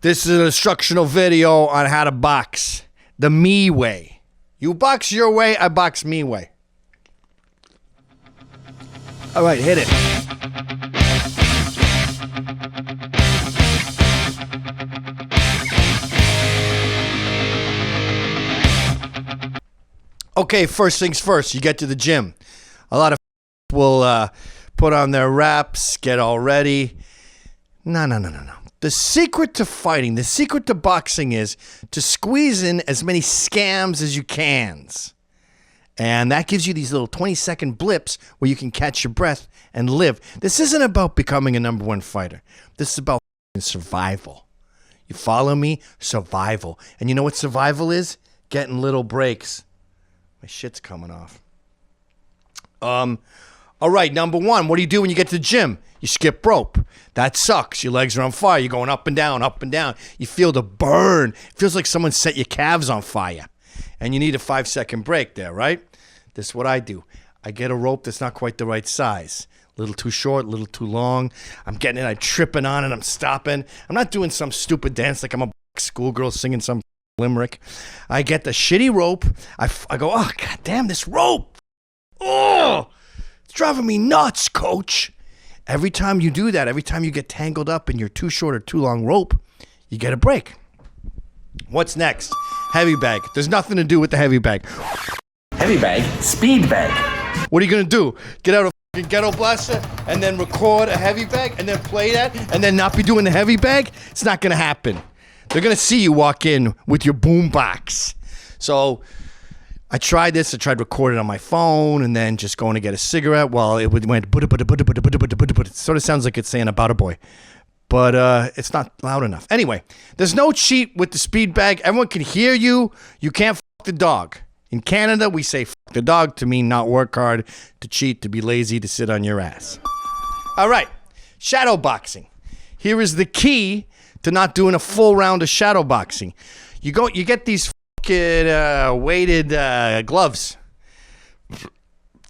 This is an instructional video on how to box the me way. You box your way, I box me way. All right, hit it. Okay, first things first, you get to the gym. A lot of will put on their wraps, get all ready. No. The secret to fighting, the secret to boxing is to squeeze in as many scams as you can. And that gives you these little 20-second blips where you can catch your breath and live. This isn't about becoming a number one fighter. This is about survival. You follow me? Survival. And you know what survival is? Getting little breaks. My shit's coming off. All right, number one, what do you do when you get to the gym? You skip rope. That sucks. Your legs are on fire. You're going up and down, up and down. You feel the burn. It feels like someone set your calves on fire. And you need a 5-second break there, right? This is what I do. I get a rope that's not quite the right size. A little too short, a little too long. I'm getting it. I'm tripping on it. I'm stopping. I'm not doing some stupid dance like I'm a schoolgirl singing some limerick. I get the shitty rope. I go, oh, God damn, this rope. Oh, it's driving me nuts, coach. Every time you do that, every time you get tangled up in your too short or too long rope, you get a break. What's next? Heavy bag. There's nothing to do with the heavy bag. Heavy bag, speed bag. What are you going to do? Get out a fucking ghetto blaster and then record a heavy bag and then play that and then not be doing the heavy bag? It's not going to happen. They're going to see you walk in with your boom box. So I tried this. I tried recording on my phone and then just going to get a cigarette. Well, it went, it sort of sounds like it's saying about a boy. But it's not loud enough. Anyway, there's no cheat with the speed bag. Everyone can hear you. You can't fuck the dog. In Canada, we say fuck the dog to mean not work hard, to cheat, to be lazy, to sit on your ass. All right, shadow boxing. Here is the key to not doing a full round of shadow boxing. You get these fucking weighted gloves.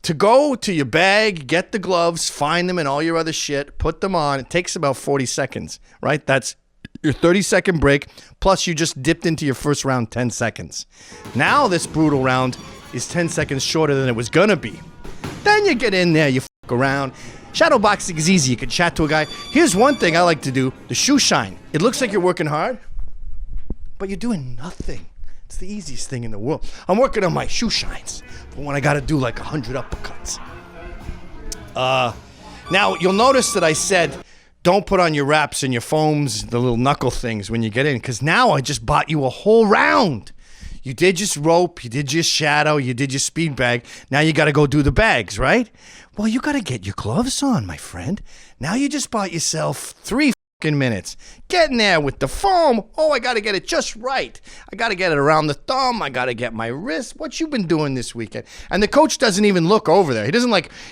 To go to your bag, get the gloves, find them and all your other shit, put them on. It takes about 40 seconds, right? That's your 30-second break, plus you just dipped into your first round 10 seconds. Now this brutal round is 10 seconds shorter than it was gonna be. Then you get in there, you fuck around. Shadow boxing is easy. You can chat to a guy. Here's one thing I like to do, the shoe shine. It looks like you're working hard, but you're doing nothing. It's the easiest thing in the world. I'm working on my shoe shines for when I got to do like 100 uppercuts. Now, you'll notice that I said, don't put on your wraps and your foams, the little knuckle things when you get in, because now I just bought you a whole round. You did your rope, you did your shadow, you did your speed bag. Now you got to go do the bags, right? Well, you got to get your gloves on, my friend. Now you just bought yourself 3 minutes. Get in there with the foam. Oh, I got to get it just right. I got to get it around the thumb. I got to get my wrist. What you been doing this weekend? And the coach doesn't even look over there.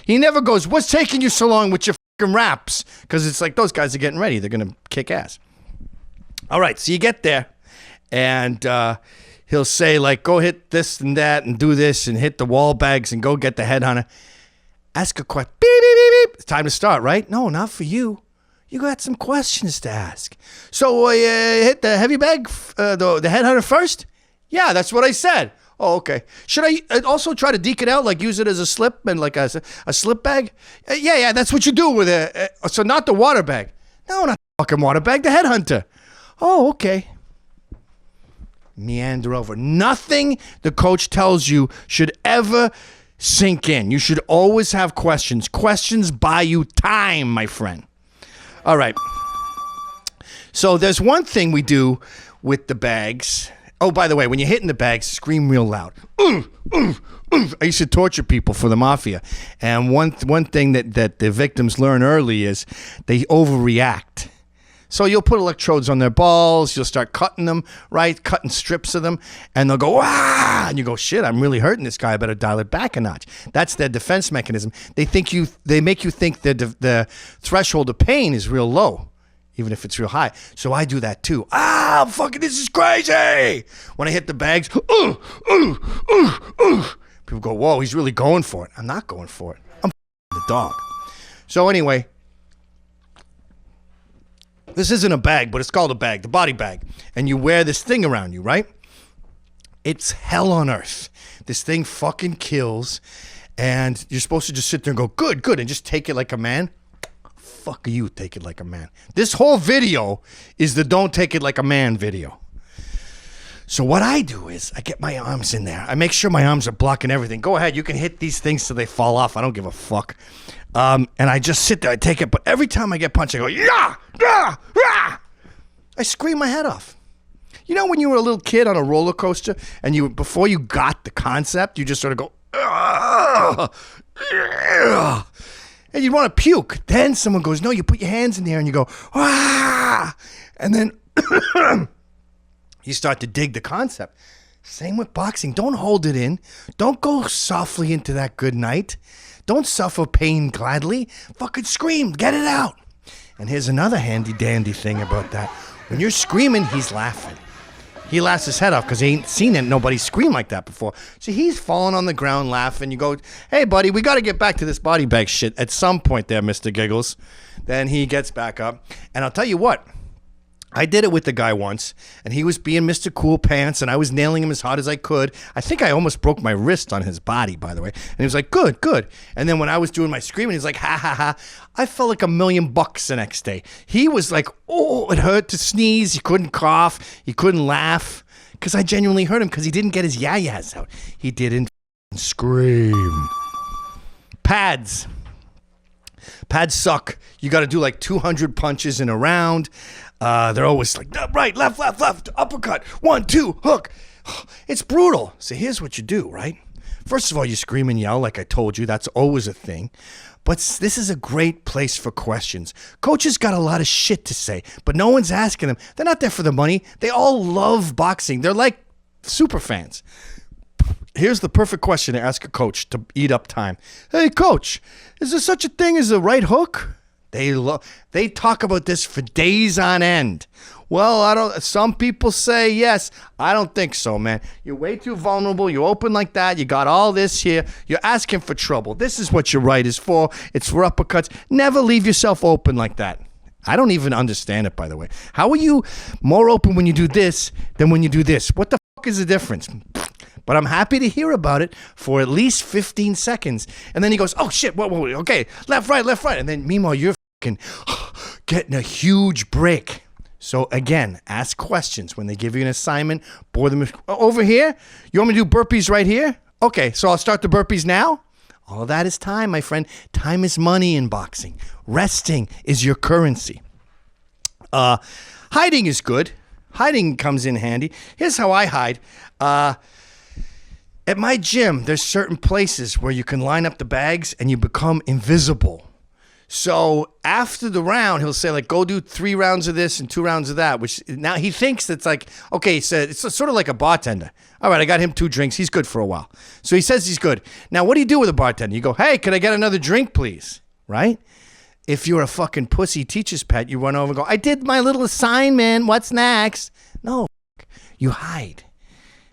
He never goes, what's taking you so long with your fucking wraps? Because it's like those guys are getting ready. They're going to kick ass. All right, so you get there and he'll say like, go hit this and that and do this and hit the wall bags and go get the headhunter. Ask a question. Beep, beep, beep, beep. It's time to start, right? No, not for you. You got some questions to ask. So hit the heavy bag, the headhunter first? Yeah, that's what I said. Oh, okay. Should I also try to deke it out, like use it as a slip and like a slip bag? Yeah, that's what you do with it. So not the water bag. No, not the fucking water bag, the headhunter. Oh, okay. Meander over. Nothing the coach tells you should ever sink in. You should always have questions. Questions buy you time, my friend. All right. So there's one thing we do with the bags. Oh, by the way, when you're hitting the bags, scream real loud. I used to torture people for the mafia. And one thing that the victims learn early is they overreact. So you'll put electrodes on their balls. You'll start cutting them, right? Cutting strips of them. And they'll go, ah! And you go, shit, I'm really hurting this guy. I better dial it back a notch. That's their defense mechanism. They make you think that the threshold of pain is real low, even if it's real high. So I do that too. Ah, fucking, this is crazy. When I hit the bags, people go, whoa, he's really going for it. I'm not going for it. I'm the dog. So anyway, This isn't a bag, but it's called a bag, the body bag. And you wear this thing around you, right? It's hell on earth. This thing fucking kills. And you're supposed to just sit there and go, good, good, and just take it like a man. Fuck you, take it like a man. This whole video is the don't take it like a man video. So what I do is I get my arms in there. I make sure my arms are blocking everything. Go ahead, you can hit these things till they fall off. I don't give a fuck. And I just sit there, I take it. But every time I get punched, I go, yeah, yeah, yeah. I scream my head off. You know when you were a little kid on a roller coaster and before you got the concept, you just sort of go, ugh, ugh, and you want to puke. Then someone goes, no, you put your hands in there and you go, ah, and then you start to dig the concept. Same with boxing. Don't hold it in. Don't go softly into that good night. Don't suffer pain gladly. Fucking scream. Get it out. And here's another handy dandy thing about that. When you're screaming, he's laughing. He laughs his head off because he ain't seen nobody scream like that before. So he's falling on the ground laughing. You go, hey, buddy, we got to get back to this body bag shit at some point there, Mr. Giggles. Then he gets back up. And I'll tell you what. I did it with the guy once, and he was being Mr. Cool Pants, and I was nailing him as hard as I could. I think I almost broke my wrist on his body, by the way. And he was like, good, good. And then when I was doing my screaming, he was like, ha, ha, ha. I felt like $1,000,000 the next day. He was like, oh, it hurt to sneeze. He couldn't cough. He couldn't laugh. Because I genuinely hurt him because he didn't get his yayas out. He didn't scream. Pads. Pads suck. You got to do like 200 punches in a round. They're always like, right, left, uppercut, 1, 2, hook. It's brutal. So here's what you do, right? First of all, you scream and yell like I told you. That's always a thing. But this is a great place for questions. Coaches got a lot of shit to say, but no one's asking them. They're not there for the money. They all love boxing. They're like super fans. Here's the perfect question to ask a coach to eat up time. Hey, coach, is there such a thing as a right hook? They talk about this for days on end. Well, some people say yes. I don't think so, man. You're way too vulnerable. You're open like that. You got all this here. You're asking for trouble. This is what your right is for. It's for uppercuts. Never leave yourself open like that. I don't even understand it, by the way. How are you more open when you do this than when you do this? What the fuck is the difference? But I'm happy to hear about it for at least 15 seconds. And then he goes, oh, shit, whoa, okay, left, right. And then meanwhile, you're getting a huge break. So again, ask questions when they give you an assignment. Bore them over here. You want me to do burpees right here? Okay, so I'll start the burpees now. All that is time, my friend. Time is money in boxing. Resting is your currency. Hiding is good. Hiding comes in handy. Here's how I hide. At my gym, there's certain places where you can line up the bags and you become invisible. So after the round, he'll say, like, go do 3 rounds of this and 2 rounds of that, which now he thinks it's like, okay, so it's sort of like a bartender. All right, I got him 2 drinks. He's good for a while. So he says he's good. Now, what do you do with a bartender? You go, hey, can I get another drink, please? Right? If you're a fucking pussy teacher's pet, you run over and go, I did my little assignment. What's next? No, you hide.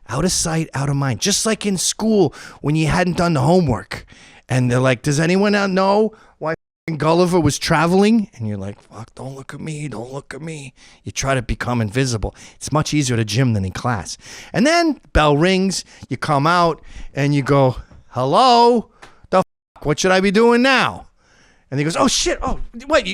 Out of sight, out of mind. Just like in school when you hadn't done the homework. And they're like, does anyone know why Gulliver was traveling? And you're like, fuck, don't look at me. You try to become invisible. It's much easier at a gym than in class. And then bell rings, you come out and you go, hello? The fuck, what should I be doing now? And he goes, oh shit, oh, wait,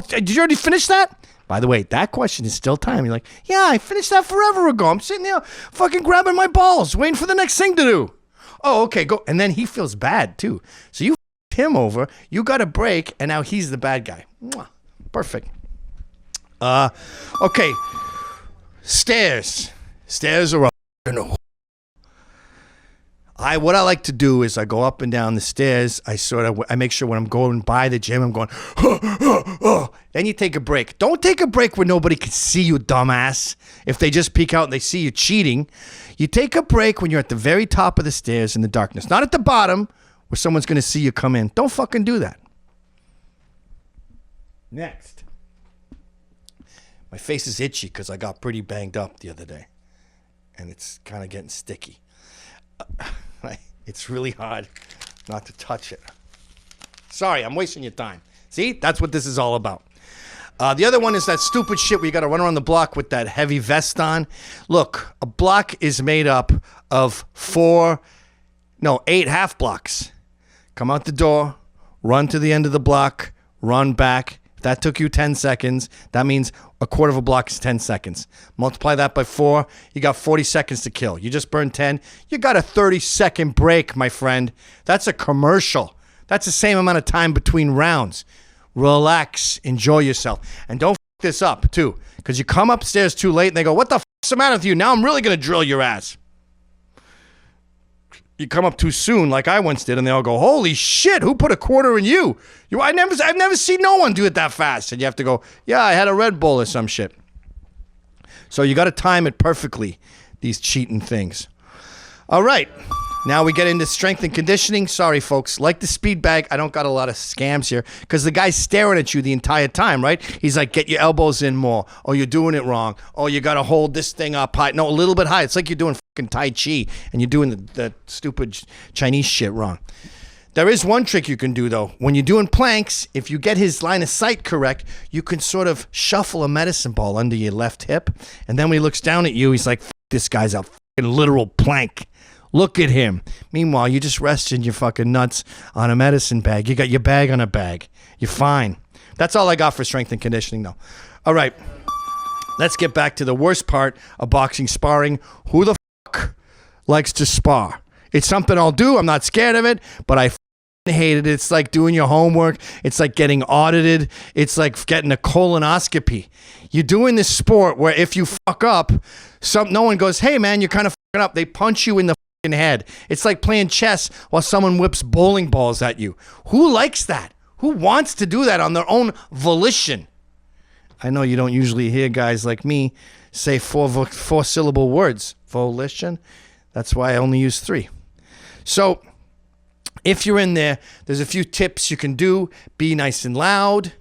did you already finish that? By the way, that question is still time. You're like, yeah, I finished that forever ago. I'm sitting there fucking grabbing my balls, waiting for the next thing to do. Oh, okay, go. And then he feels bad too. So you him over, you got a break, and now he's the bad guy. Mwah. Perfect. Okay. Stairs. Stairs are up. What I like to do is I go up and down the stairs. I make sure when I'm going by the gym, I'm going, Then you take a break. Don't take a break where nobody can see you, dumbass. If they just peek out and they see you cheating. You take a break when you're at the very top of the stairs in the darkness. Not at the bottom where someone's going to see you come in. Don't fucking do that. Next. My face is itchy because I got pretty banged up the other day. And it's kind of getting sticky. It's really hard not to touch it. Sorry, I'm wasting your time. See, that's what this is all about. The other one is that stupid shit where you got to run around the block with that heavy vest on. Look, a block is made up of 8 half blocks. Come out the door, run to the end of the block, run back. If that took you 10 seconds, that means a quarter of a block is 10 seconds. Multiply that by 4, you got 40 seconds to kill. You just burned 10. You got a 30-second break, my friend. That's a commercial. That's the same amount of time between rounds. Relax, enjoy yourself. And don't f*** this up, too, because you come upstairs too late and they go, what the f***'s the matter with you? Now I'm really going to drill your ass. You come up too soon, like I once did, and they all go, holy shit, who put a quarter in you? I've never seen no one do it that fast. And you have to go, yeah, I had a Red Bull or some shit. So you got to time it perfectly, these cheating things. All right. Now we get into strength and conditioning. Sorry, folks. Like the speed bag, I don't got a lot of scams here because the guy's staring at you the entire time, right? He's like, get your elbows in more. Oh, you're doing it wrong. Oh, you got to hold this thing up high. No, a little bit high. It's like you're doing fucking Tai Chi and you're doing the stupid Chinese shit wrong. There is one trick you can do, though. When you're doing planks, if you get his line of sight correct, you can sort of shuffle a medicine ball under your left hip. And then when he looks down at you, he's like, this guy's a fucking literal plank. Look at him. Meanwhile, you just rested your fucking nuts on a medicine bag. You got your bag on a bag. You're fine. That's all I got for strength and conditioning, though. All right. Let's get back to the worst part of boxing sparring. Who the fuck likes to spar? It's something I'll do. I'm not scared of it, but I hate it. It's like doing your homework. It's like getting audited. It's like getting a colonoscopy. You're doing this sport where if you fuck up, no one goes, hey, man, you're kind of fucking up. They punch you in the head. It's like playing chess while someone whips bowling balls at you. Who likes that? Who wants to do that on their own volition? I know you don't usually hear guys like me say four-syllable words. Volition. That's why I only use 3. So if you're in there, there's a few tips you can do. Be nice and loud.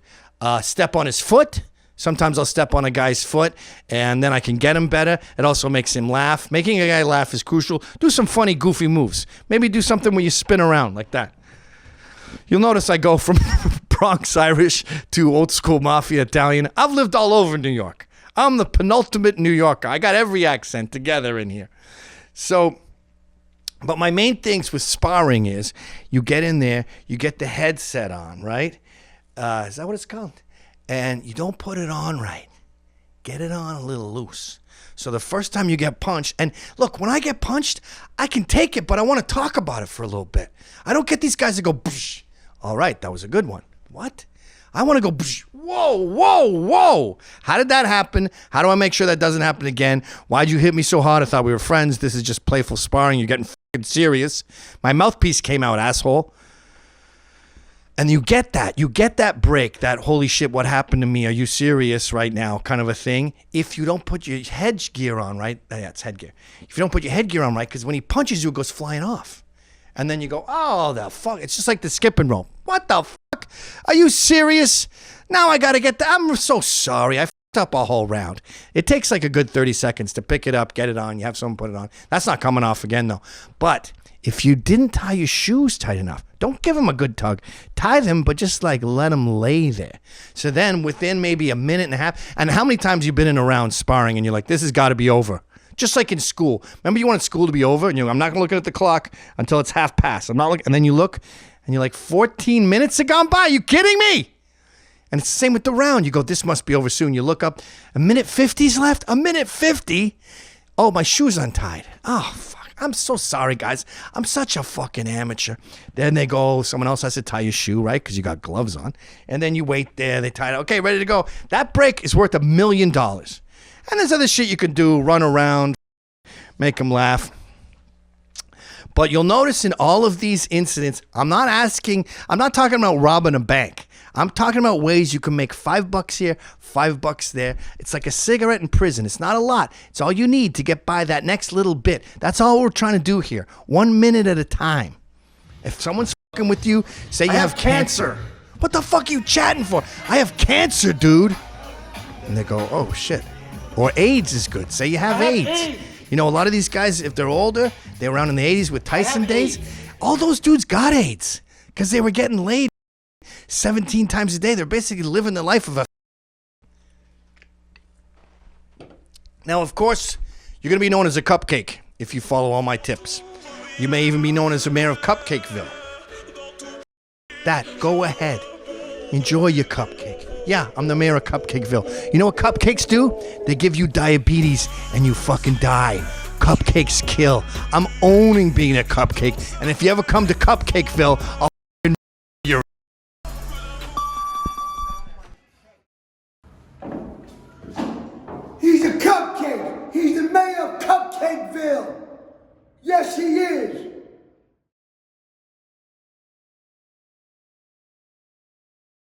Step on his foot. Sometimes I'll step on a guy's foot and then I can get him better. It also makes him laugh. Making a guy laugh is crucial. Do some funny, goofy moves. Maybe do something where you spin around like that. You'll notice I go from Bronx Irish to old school mafia Italian. I've lived all over New York. I'm the penultimate New Yorker. I got every accent together in here. So, but my main things with sparring is you get in there, you get the headset on, right? Is that what it's called? And you don't put it on right. Get it on a little loose. So the first time you get punched, and look, when I get punched, I can take it, but I want to talk about it for a little bit. I don't get these guys that go, Psh. All right, that was a good one. What? I want to go, Psh. Whoa, whoa, whoa. How did that happen? How do I make sure that doesn't happen again? Why'd you hit me so hard? I thought we were friends. This is just playful sparring. You're getting fucking serious. My mouthpiece came out, asshole. And you get that break, that holy shit, what happened to me? Are you serious right now kind of a thing. If you don't put your headgear on right, yeah, it's headgear. If you don't put your headgear on right, because when he punches you, it goes flying off. And then you go, oh, the fuck. It's just like the skipping rope. What the fuck? Are you serious? Now I got to get that. I'm so sorry. I fucked up a whole round. It takes like a good 30 seconds to pick it up, get it on. You have someone put it on. That's not coming off again, though. But if you didn't tie your shoes tight enough, don't give them a good tug. Tie them, but just like let them lay there. So then within maybe a minute and a half, and how many times you've been in a round sparring and you're like, this has got to be over. Just like in school. Remember you wanted school to be over and you're, I'm not looking at the clock until it's half past. I'm not looking, and then you look and you're like, 14 minutes have gone by. You kidding me? And it's the same with the round. You go, this must be over soon. You look up, a minute 50's left. A minute 50? Oh, my shoe's untied. Oh, fuck. I'm so sorry, guys. I'm such a fucking amateur. Then they go, someone else has to tie your shoe, right? Because you got gloves on. And then you wait there. They tie it. Okay, ready to go. That break is worth $1 million. And there's other shit you can do. Run around. Make them laugh. But you'll notice in all of these incidents, I'm not talking about robbing a bank. I'm talking about ways you can make $5 here, $5 there. It's like a cigarette in prison. It's not a lot. It's all you need to get by that next little bit. That's all we're trying to do here. 1 minute at a time. If someone's fucking with you, say you have cancer. What the fuck are you chatting for? I have cancer, dude. And they go, oh, shit. Or AIDS is good. Say you have AIDS. You know, a lot of these guys, if they're older, they were around in the 80s with Tyson days. All those dudes got AIDS because they were getting laid 17 times a day. They're basically living the life of a Now, of course, you're going to be known as a cupcake if you follow all my tips. You may even be known as the mayor of Cupcakeville. Go ahead. Enjoy your cupcake. Yeah, I'm the mayor of Cupcakeville. You know what cupcakes do? They give you diabetes and you fucking die. Cupcakes kill. I'm owning being a cupcake. And if you ever come to Cupcakeville, I'll fucking your. He's a cupcake. He's the mayor of Cupcakeville. Yes, he is.